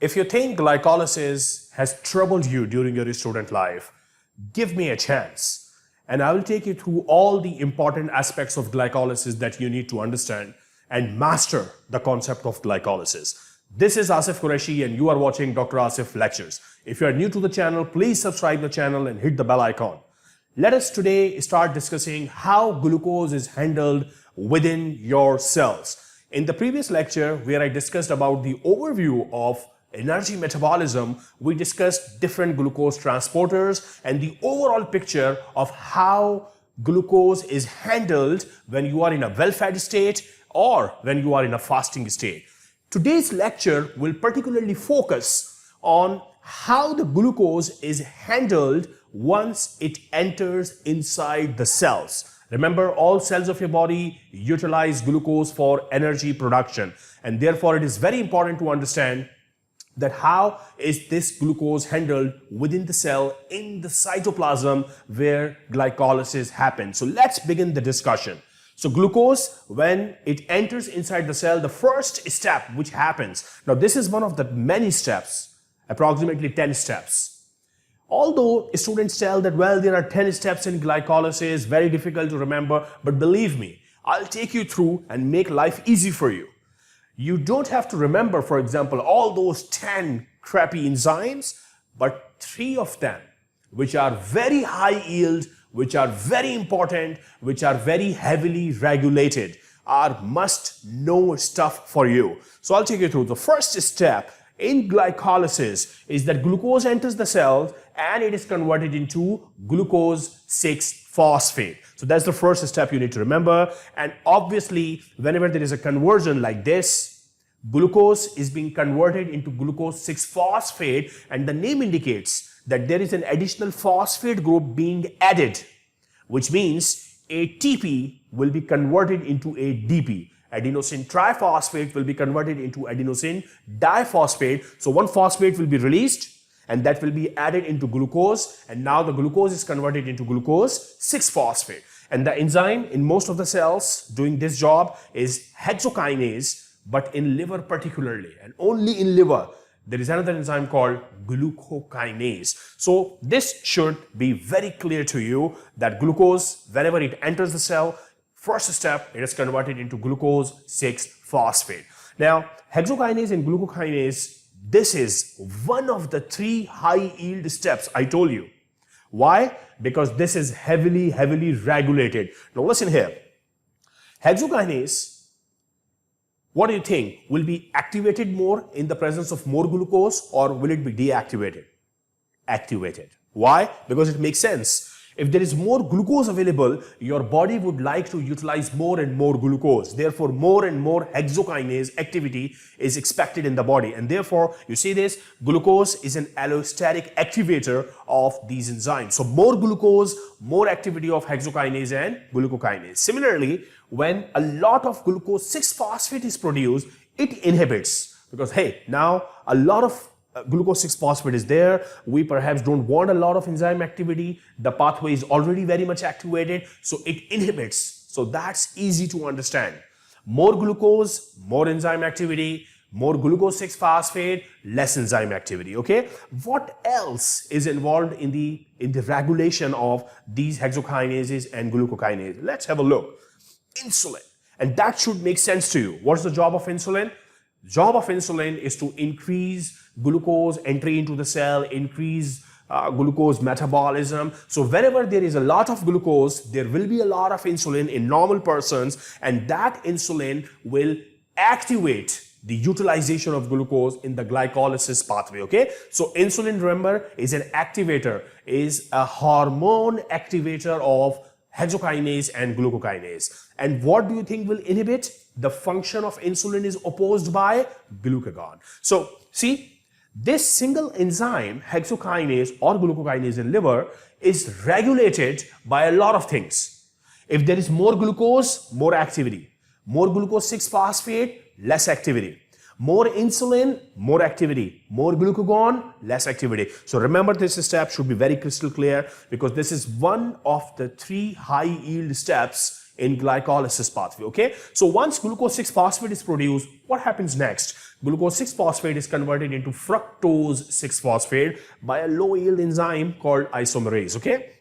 If you think glycolysis has troubled you during your student life, give me a chance and I will take you through all the important aspects of glycolysis that you need to understand and master the concept of glycolysis. This is Asif Qureshi and you are watching Dr. Asif Lectures. If you are new to the channel, please subscribe the channel and hit the bell icon. Let us today start discussing how glucose is handled within your cells. In the previous lecture, where I discussed about the overview of energy metabolism, we discussed different glucose transporters and the overall picture of how glucose is handled when you are in a well-fed state or when you are in a fasting state. Today's lecture will particularly focus on how the glucose is handled once it enters inside the cells. Remember, all cells of your body utilize glucose for energy production, and therefore it is very important to understand that how is this glucose handled within the cell in the cytoplasm where glycolysis happens. So let's begin the discussion. So glucose, when it enters inside the cell, the first step which happens, now this is one of the many steps, approximately 10 steps. Although students tell that, well, there are 10 steps in glycolysis, very difficult to remember, but believe me, I'll take you through and make life easy for you. You don't have to remember, for example, all those 10 crappy enzymes, but 3 of them, which are very high yield, which are very important, which are very heavily regulated, are must-know stuff for you. So I'll take you through. The first step in glycolysis is that glucose enters the cell and it is converted into glucose 6-phosphate. So that's the first step you need to remember. And obviously, whenever there is a conversion like this, glucose is being converted into glucose 6-phosphate, and the name indicates that there is an additional phosphate group being added, which means ATP will be converted into ADP. Adenosine triphosphate will be converted into adenosine diphosphate. So one phosphate will be released and that will be added into glucose, and now the glucose is converted into glucose 6-phosphate. And the enzyme in most of the cells doing this job is hexokinase, but in liver particularly, and only in liver, there is another enzyme called glucokinase. So this should be very clear to you that glucose, whenever it enters the cell, first step, it is converted into glucose 6-phosphate. Now, hexokinase and glucokinase, this is one of the 3 high yield steps I told you. Why? Because this is heavily regulated. Now listen here. Hexokinase, what do you think? Will be activated more in the presence of more glucose, or will it be deactivated? Activated. Why? Because it makes sense. If there is more glucose available, your body would like to utilize more and more glucose. Therefore, more and more hexokinase activity is expected in the body. And therefore, you see this, glucose is an allostatic activator of these enzymes. So more glucose, more activity of hexokinase and glucokinase. Similarly, when a lot of glucose 6-phosphate is produced, it inhibits, because hey, now a lot of glucose 6-phosphate is there. We perhaps don't want a lot of enzyme activity. The pathway is already very much activated, so it inhibits. So that's easy to understand. More glucose, more enzyme activity. More glucose 6-phosphate, less enzyme activity. Okay. What else is involved in the regulation of these hexokinases and glucokinase? Let's have a look. Insulin, and that should make sense to you. What's the job of insulin? Job of insulin is to increase glucose entry into the cell, increase glucose metabolism. So whenever there is a lot of glucose, there will be a lot of insulin in normal persons, and that insulin will activate the utilization of glucose in the glycolysis pathway. Okay, so insulin, remember, is an activator, is a hormone activator of hexokinase and glucokinase. And what do you think will inhibit? The function of insulin is opposed by glucagon. So see, this single enzyme, hexokinase or glucokinase in liver, is regulated by a lot of things. If there is more glucose, more activity. More glucose 6-phosphate, less activity. More insulin, more activity. More glucagon, less activity. So remember, this step should be very crystal clear, because this is one of the 3 high yield steps in glycolysis pathway, okay? So once glucose 6-phosphate is produced, what happens next? Glucose 6-phosphate is converted into fructose 6-phosphate by a low yield enzyme called isomerase, okay?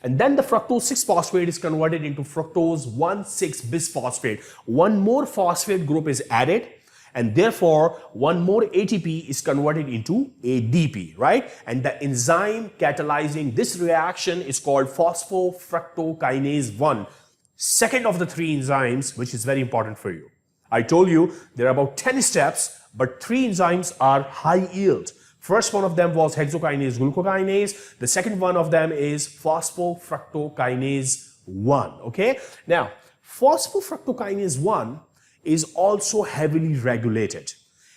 And then the fructose 6-phosphate is converted into fructose 1,6-bisphosphate. One more phosphate group is added, and therefore one more ATP is converted into ADP, right? And the enzyme catalyzing this reaction is called phosphofructokinase 1, second of the 3 enzymes, which is very important for you. I told you there are about 10 steps, but 3 enzymes are high yield. First one of them was hexokinase glucokinase. The second one of them is phosphofructokinase 1, okay? Now, phosphofructokinase 1 is also heavily regulated.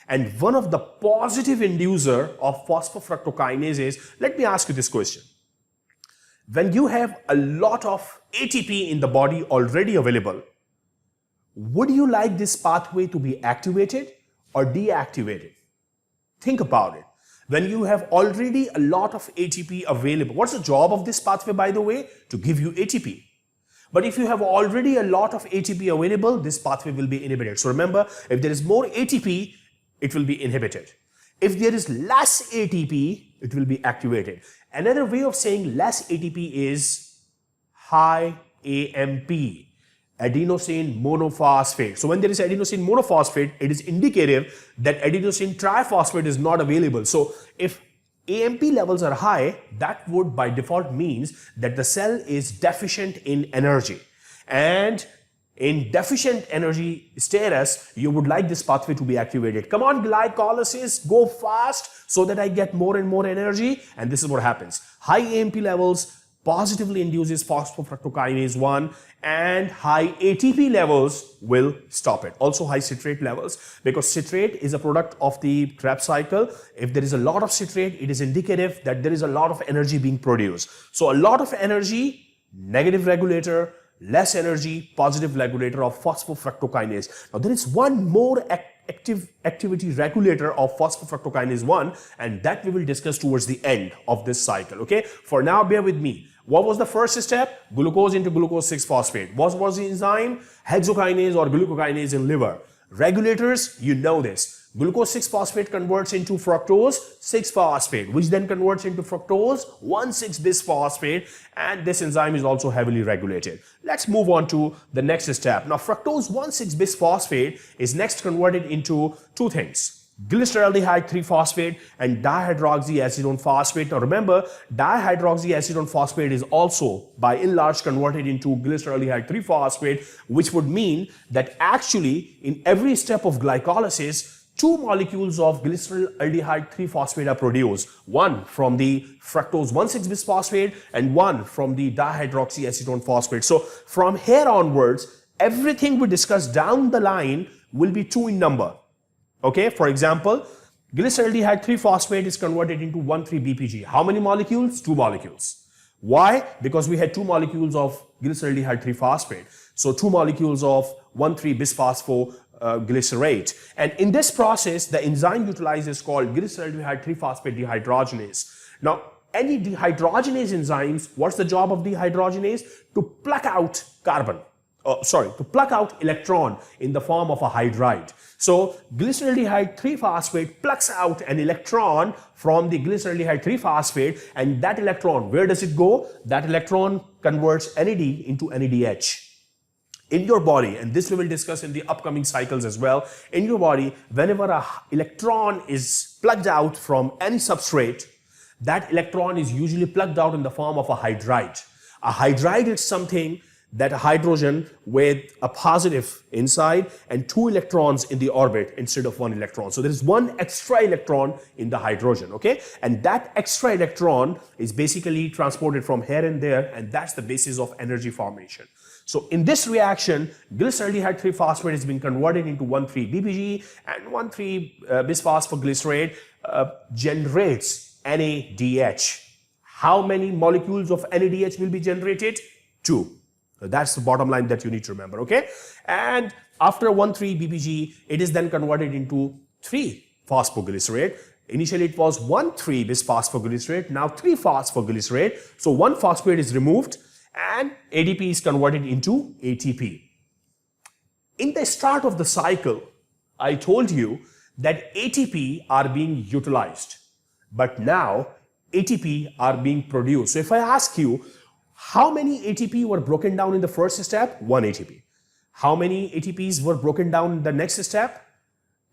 And one of the positive inducer of phosphofructokinase is, let me ask you this question. When you have a lot of ATP in the body already available, would you like this pathway to be activated or deactivated? Think about it. When you have already a lot of ATP available, what's the job of this pathway, by the way? To give you ATP. But if you have already a lot of ATP available, this pathway will be inhibited. So remember, if there is more ATP, it will be inhibited. If there is less ATP, it will be activated. Another way of saying less ATP is high AMP, adenosine monophosphate. So when there is adenosine monophosphate, it is indicative that adenosine triphosphate is not available. So if AMP levels are high, that would by default means that the cell is deficient in energy. And in deficient energy status, you would like this pathway to be activated. Come on, glycolysis, go fast so that I get more and more energy. And this is what happens. High AMP levels positively induces phosphofructokinase 1, and high ATP levels will stop it. Also high citrate levels, because citrate is a product of the Krebs cycle. If there is a lot of citrate, it is indicative that there is a lot of energy being produced. So a lot of energy, negative regulator; less energy, positive regulator of phosphofructokinase. Now there is one more activity regulator of phosphofructokinase 1, and that we will discuss towards the end of this cycle, okay? For now, bear with me. What was the first step? Glucose into glucose 6-phosphate. What was the enzyme? Hexokinase or glucokinase in liver. Regulators, you know this. Glucose 6-phosphate converts into fructose 6-phosphate, which then converts into fructose 1,6-bisphosphate, and this enzyme is also heavily regulated. Let's move on to the next step. Now, fructose 1,6-bisphosphate is next converted into 2 things: glyceraldehyde 3-phosphate and dihydroxyacetone phosphate. Now remember, dihydroxyacetone phosphate is also by and large converted into glyceraldehyde 3-phosphate, which would mean that actually in every step of glycolysis, 2 molecules of glyceraldehyde 3-phosphate are produced. One from the fructose 1,6-bisphosphate and one from the dihydroxyacetone phosphate. So from here onwards, everything we discuss down the line will be 2 in number. Okay, for example, glyceraldehyde 3-phosphate is converted into 1,3-BPG. How many molecules? 2 molecules. Why? Because we had 2 molecules of glyceraldehyde 3-phosphate. So 2 molecules of 1,3-bisphosphoglycerate. And in this process, the enzyme utilized is called glyceraldehyde 3-phosphate dehydrogenase. Now, any dehydrogenase enzymes, what's the job of dehydrogenase? To pluck out carbon. To pluck out electron in the form of a hydride. So glyceraldehyde 3-phosphate plucks out an electron from the glyceraldehyde 3-phosphate, and that electron, where does it go? That electron converts NAD into NADH. In your body, and this we will discuss in the upcoming cycles as well, in your body, whenever an electron is plucked out from any substrate, that electron is usually plucked out in the form of a hydride. A hydride is something that a hydrogen with a positive inside and 2 electrons in the orbit instead of 1 electron. So there is 1 extra electron in the hydrogen, okay? And that extra electron is basically transported from here and there, and that's the basis of energy formation. So in this reaction, glyceraldehyde 3-phosphate has been converted into 1,3-BPG, and 1,3-bisphosphoglycerate generates NADH. How many molecules of NADH will be generated? 2. So that's the bottom line that you need to remember, okay? And after 1,3-BPG, it is then converted into 3-phosphoglycerate. Initially, it was 1,3-bisphosphoglycerate, now 3-phosphoglycerate. So 1 phosphate is removed, and ADP is converted into ATP. In the start of the cycle, I told you that ATP are being utilized, but now ATP are being produced. So if I ask you, how many ATP were broken down in the first step? 1 ATP. How many ATPs were broken down in the next step?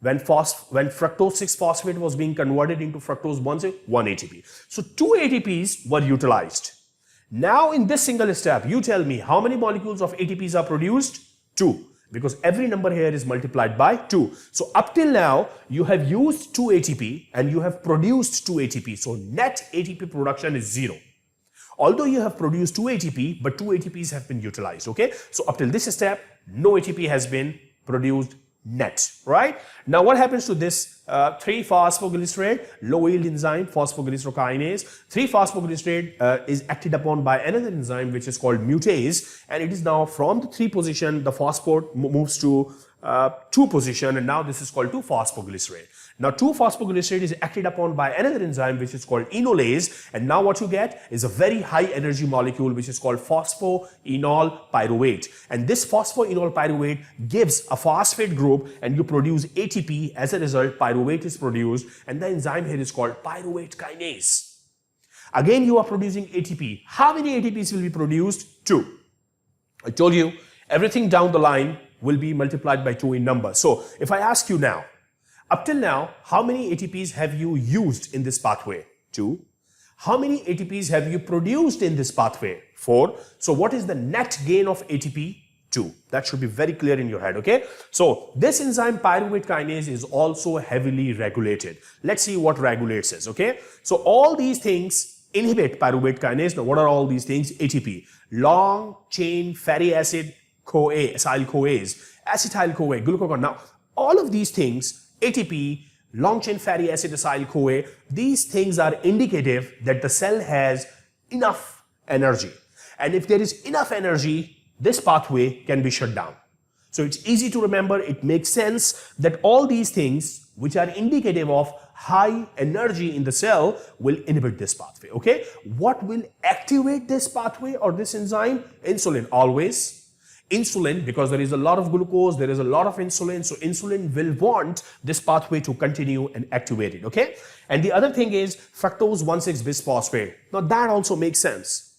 When fructose 6-phosphate was being converted into fructose 1 ATP. So 2 ATPs were utilized. Now in this single step, you tell me how many molecules of ATPs are produced? 2. Because every number here is multiplied by 2. So up till now, you have used 2 ATP and you have produced 2 ATP. So net ATP production is 0. Although you have produced 2 ATP, but 2 ATPs have been utilized, okay? So up till this step, no ATP has been produced net, right? Now what happens to this 3-phosphoglycerate, low yield enzyme, phosphoglycerokinase? 3-phosphoglycerate is acted upon by another enzyme which is called mutase, and it is now from the 3 position, the phosphate moves to 2 position, and now this is called 2-phosphoglycerate. Now 2-phosphoglycerate is acted upon by another enzyme which is called enolase, and now what you get is a very high energy molecule which is called phosphoenol pyruvate. And this phosphoenol pyruvate gives a phosphate group and you produce ATP. As a result, pyruvate is produced, and the enzyme here is called pyruvate kinase. Again, you are producing ATP. How many ATPs will be produced? 2. I told you everything down the line will be multiplied by 2 in number. So if I ask you now, up till now, how many ATPs have you used in this pathway? 2. How many ATPs have you produced in this pathway? 4. So what is the net gain of ATP? 2. That should be very clear in your head, okay? So this enzyme pyruvate kinase is also heavily regulated. Let's see what regulates is, okay? So all these things inhibit pyruvate kinase. Now what are all these things? ATP, long chain fatty acid CoA, acyl CoAs, acetyl CoA, glucagon. Now all of these things, ATP, long chain fatty acid, acyl CoA, these things are indicative that the cell has enough energy. And if there is enough energy, this pathway can be shut down. So it's easy to remember, it makes sense that all these things which are indicative of high energy in the cell will inhibit this pathway, okay? What will activate this pathway or this enzyme? Insulin, always. Insulin, because there is a lot of glucose, there is a lot of insulin, so insulin will want this pathway to continue and activate it, okay? And the other thing is fructose 1,6-bisphosphate. Now that also makes sense.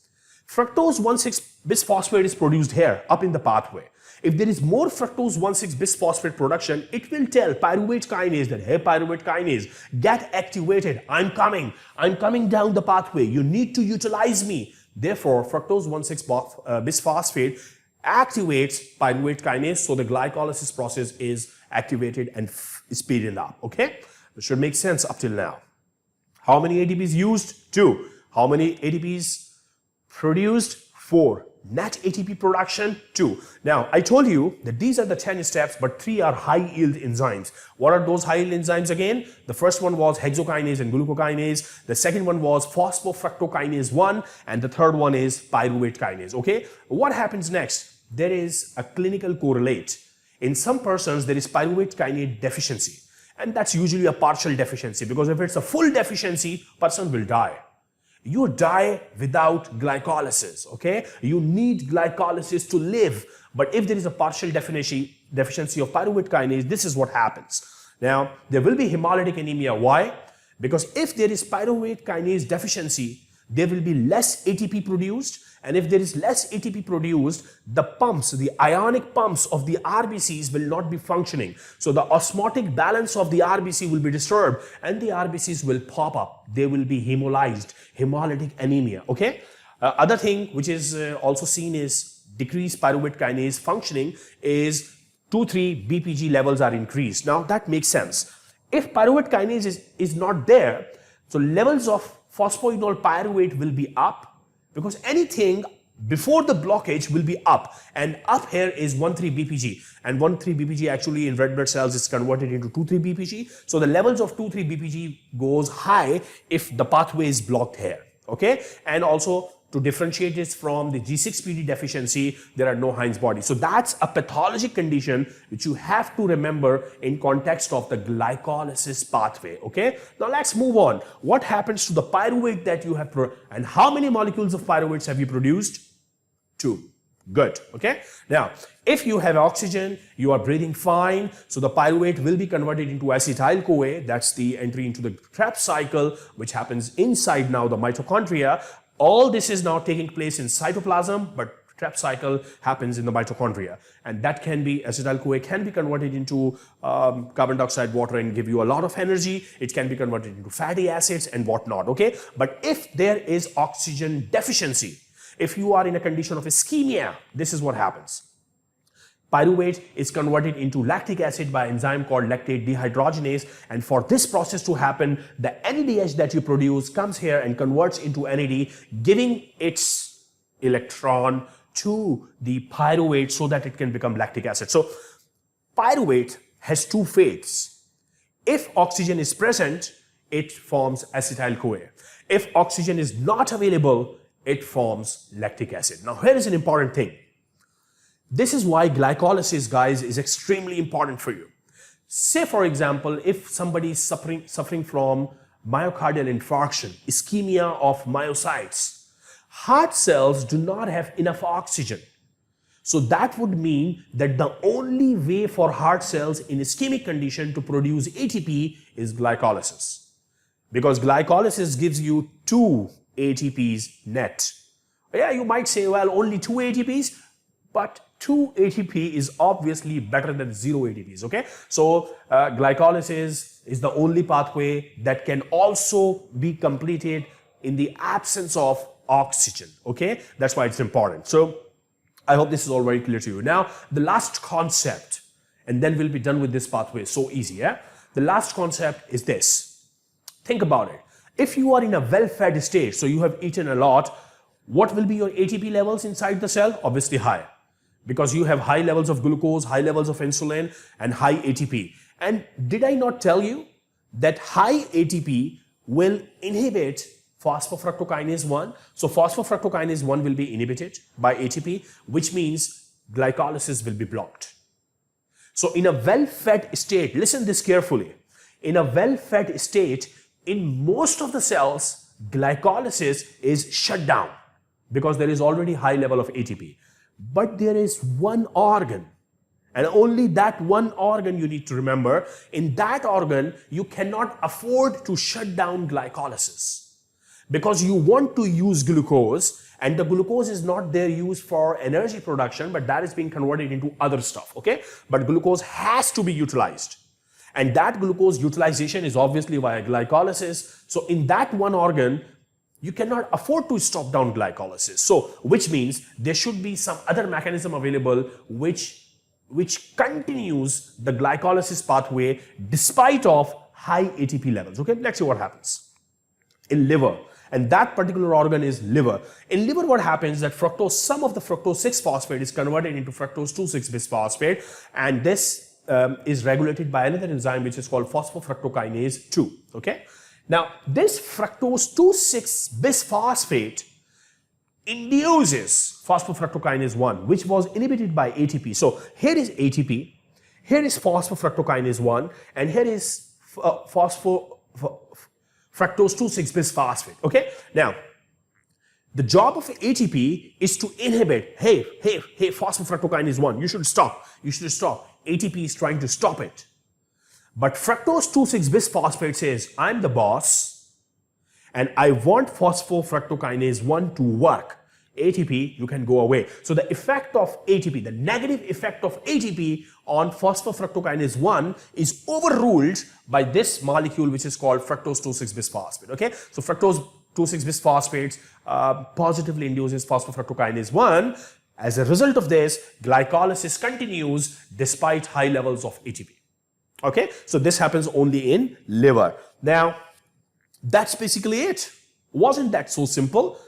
Fructose 1,6-bisphosphate is produced here, up in the pathway. If there is more fructose 1,6-bisphosphate production, it will tell pyruvate kinase that, hey, pyruvate kinase, get activated, I'm coming down the pathway, you need to utilize me. Therefore, fructose 1,6-bisphosphate activates pyruvate kinase, so the glycolysis process is activated and speeded up, okay? This should make sense up till now. How many ATPs used? 2. How many ATPs produced? 4. Net ATP production? 2. Now, I told you that these are the 10 steps, but 3 are high-yield enzymes. What are those high-yield enzymes again? The first one was hexokinase and glucokinase. The second one was phosphofructokinase 1. And the third one is pyruvate kinase, okay? What happens next? There is a clinical correlate. In some persons, there is pyruvate kinase deficiency. And that's usually a partial deficiency, because if it's a full deficiency, person will die. You die without glycolysis, okay? You need glycolysis to live. But if there is a partial deficiency of pyruvate kinase, this is what happens. Now, there will be hemolytic anemia. Why? Because if there is pyruvate kinase deficiency, there will be less ATP produced. And if there is less ATP produced, the pumps, the ionic pumps of the RBCs will not be functioning. So the osmotic balance of the RBC will be disturbed and the RBCs will pop up. They will be hemolyzed, hemolytic anemia, okay? Other thing which is also seen is decreased pyruvate kinase functioning is 2,3 BPG levels are increased. Now that makes sense. If pyruvate kinase is not there, so levels of phosphoenol pyruvate will be up, because anything before the blockage will be up, and up here is 1,3 BPG, and 1,3 BPG actually in red blood cells is converted into 2,3 BPG. So the levels of 2,3 BPG goes high if the pathway is blocked here, okay? And also to differentiate this from the G6PD deficiency, there are no Heinz bodies. So that's a pathologic condition which you have to remember in context of the glycolysis pathway, okay? Now let's move on. What happens to the pyruvate that you have, and how many molecules of pyruvates have you produced? 2. Good, okay? Now, if you have oxygen, you are breathing fine, so the pyruvate will be converted into acetyl-CoA. That's the entry into the Krebs cycle, which happens inside now the mitochondria. All this is now taking place in cytoplasm, but Krebs cycle happens in the mitochondria. And that can be, acetyl-CoA can be converted into carbon dioxide, water, and give you a lot of energy. It can be converted into fatty acids and whatnot, okay? But if there is oxygen deficiency, if you are in a condition of ischemia, this is what happens. Pyruvate is converted into lactic acid by an enzyme called lactate dehydrogenase, and for this process to happen, the NADH that you produce comes here and converts into NAD, giving its electron to the pyruvate so that it can become lactic acid. So pyruvate has two fates. If oxygen is present, it forms acetyl-CoA. If oxygen is not available, it forms lactic acid. Now, here is an important thing. This is why glycolysis, guys, is extremely important for you. Say, for example, if somebody is suffering from myocardial infarction, ischemia of myocytes, heart cells do not have enough oxygen. So that would mean that the only way for heart cells in ischemic condition to produce ATP is glycolysis. Because glycolysis gives you 2 ATPs net. Yeah, you might say, well, only 2 ATPs, but 2 ATP is obviously better than 0 ATPs, okay? So glycolysis is the only pathway that can also be completed in the absence of oxygen, okay? That's why it's important. So I hope this is all very clear to you. Now, the last concept, and then we'll be done with this pathway. So easy, yeah? The last concept is this. Think about it. If you are in a well-fed state, so you have eaten a lot, what will be your ATP levels inside the cell? Obviously high, because you have high levels of glucose, high levels of insulin, and high ATP. And did I not tell you that high ATP will inhibit phosphofructokinase 1? So phosphofructokinase 1 will be inhibited by ATP, which means glycolysis will be blocked. So in a well-fed state, listen this carefully, in a well-fed state, in most of the cells, glycolysis is shut down because there is already high level of ATP. But there is one organ, and only that one organ you need to remember. In that organ, you cannot afford to shut down glycolysis because you want to use glucose, and the glucose is not there used for energy production, but that is being converted into other stuff, okay? But glucose has to be utilized. And that glucose utilization is obviously via glycolysis. So in that one organ, you cannot afford to stop down glycolysis. So, which means there should be some other mechanism available which continues the glycolysis pathway despite of high ATP levels. Okay, let's see what happens. In liver, and that particular organ is liver. In liver, what happens that fructose, some of the fructose 6-phosphate is converted into fructose 2,6-bisphosphate, and this is regulated by another enzyme which is called phosphofructokinase 2. Okay. Now, this fructose 2,6-bisphosphate induces phosphofructokinase 1, which was inhibited by ATP. So here is ATP, here is phosphofructokinase 1, and here is fructose 2,6-bisphosphate. Okay. Now, the job of ATP is to inhibit. Hey, phosphofructokinase 1, you should stop. You should stop. ATP is trying to stop it. But fructose 2,6-bisphosphate says, I'm the boss and I want phosphofructokinase 1 to work. ATP, you can go away. So the effect of ATP, the negative effect of ATP on phosphofructokinase 1 is overruled by this molecule which is called fructose 2,6-bisphosphate. Okay, so fructose 2,6-bisphosphate positively induces phosphofructokinase 1. As a result of this, glycolysis continues despite high levels of ATP. Okay, so this happens only in liver. Now, that's basically it. Wasn't that so simple?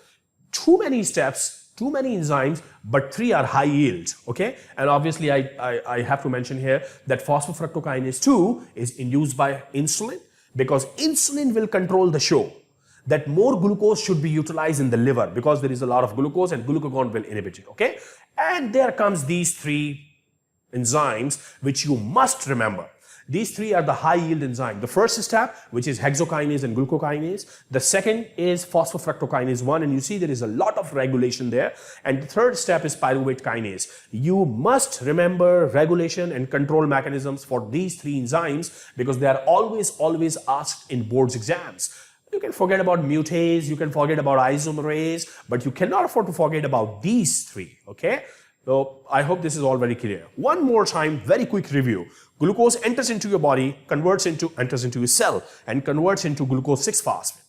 Too many steps, too many enzymes, but 3 are high yield. Okay, and obviously I have to mention here that phosphofructokinase 2 is induced by insulin, because insulin will control the show that more glucose should be utilized in the liver because there is a lot of glucose and glucagon will inhibit it. Okay, and there comes these 3 enzymes which you must remember. These three are the high yield enzyme. The first step, which is hexokinase and glucokinase. The second is phosphofructokinase 1, and you see there is a lot of regulation there. And the third step is pyruvate kinase. You must remember regulation and control mechanisms for these three enzymes because they are always asked in boards exams. You can forget about mutase, you can forget about isomerase, but you cannot afford to forget about these three, okay? So I hope this is all very clear. One more time, very quick review. Glucose enters into your body, enters into your cell and converts into glucose 6-phosphate.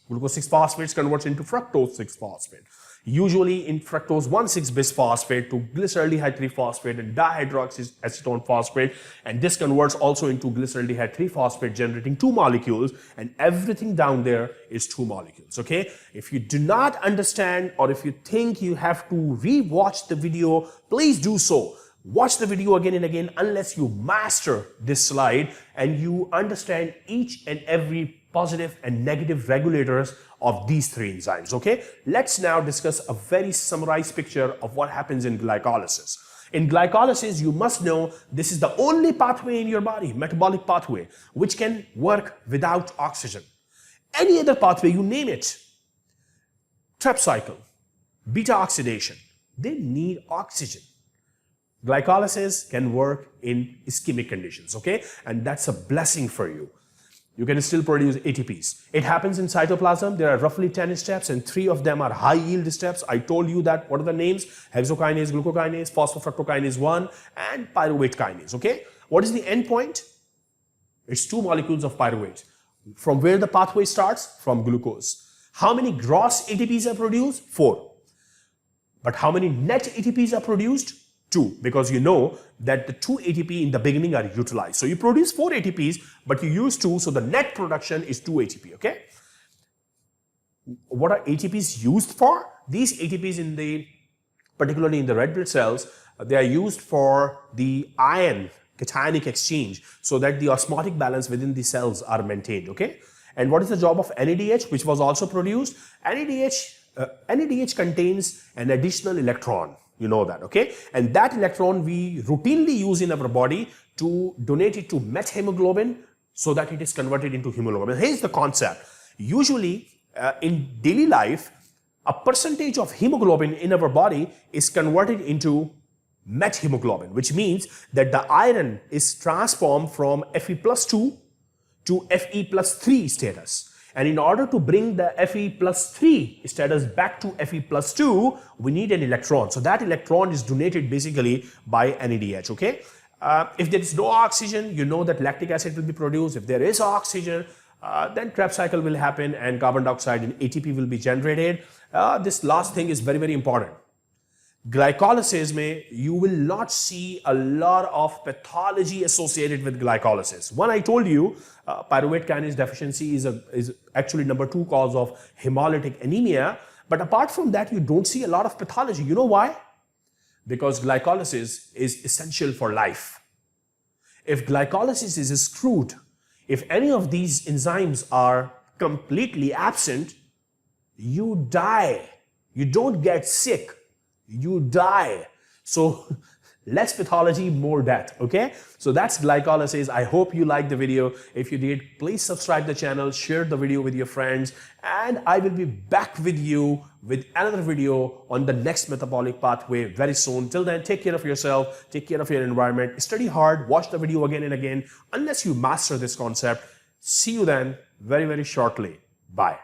Glucose 6-phosphate converts into fructose 6-phosphate. Usually in fructose 1,6-bisphosphate to glyceraldehyde 3-phosphate and dihydroxyacetone phosphate, and this converts also into glyceraldehyde 3-phosphate, generating 2 molecules, and everything down there is 2 molecules, okay? If you do not understand or if you think you have to re-watch the video, please do so. Watch the video again and again unless you master this slide and you understand each and every positive and negative regulators of these three enzymes, okay? Let's now discuss a very summarized picture of what happens in glycolysis. In glycolysis, you must know this is the only pathway in your body, metabolic pathway, which can work without oxygen. Any other pathway, you name it, Krebs cycle, beta oxidation, they need oxygen. Glycolysis can work in ischemic conditions, okay? And that's a blessing for you. You can still produce ATPs. It happens in cytoplasm. There are roughly 10 steps and 3 of them are high yield steps. I told you that. What are the names? Hexokinase, glucokinase, phosphofructokinase 1 and pyruvate kinase, okay? What is the end point? It's 2 molecules of pyruvate. From where the pathway starts? From glucose. How many gross ATPs are produced? 4. But how many net ATPs are produced? 2, because you know that the 2 ATP in the beginning are utilized. So you produce 4 ATPs, but you use 2, so the net production is 2 ATP, okay? What are ATPs used for? These ATPs particularly in the red blood cells, they are used for the ion cationic exchange so that the osmotic balance within the cells are maintained, okay? And what is the job of NADH, which was also produced? NADH contains an additional electron. You know that, okay? And that electron we routinely use in our body to donate it to methemoglobin so that it is converted into hemoglobin. Here's the concept. Usually in daily life, a percentage of hemoglobin in our body is converted into methemoglobin, which means that the iron is transformed from Fe+2 to Fe+3 status. And in order to bring the Fe+3 status back to Fe+2, we need an electron. So that electron is donated basically by NADH, okay? If there is no oxygen, you know that lactic acid will be produced. If there is oxygen, then Krebs cycle will happen and carbon dioxide and ATP will be generated. This last thing is very, very important. Glycolysis you will not see a lot of pathology associated with glycolysis. One, I told you, pyruvate kinase deficiency is actually number 2 cause of hemolytic anemia. But apart from that, you don't see a lot of pathology. You know why? Because glycolysis is essential for life. If glycolysis is screwed, if any of these enzymes are completely absent, you die. You don't get sick. You die. So less pathology, more death, okay? So that's glycolysis. I hope you liked the video. If you did, please subscribe the channel, share the video with your friends, and I will be back with you with another video on the next metabolic pathway very soon. Till then, take care of yourself, take care of your environment, study hard, watch the video again and again unless you master this concept. See you then very, very shortly. Bye.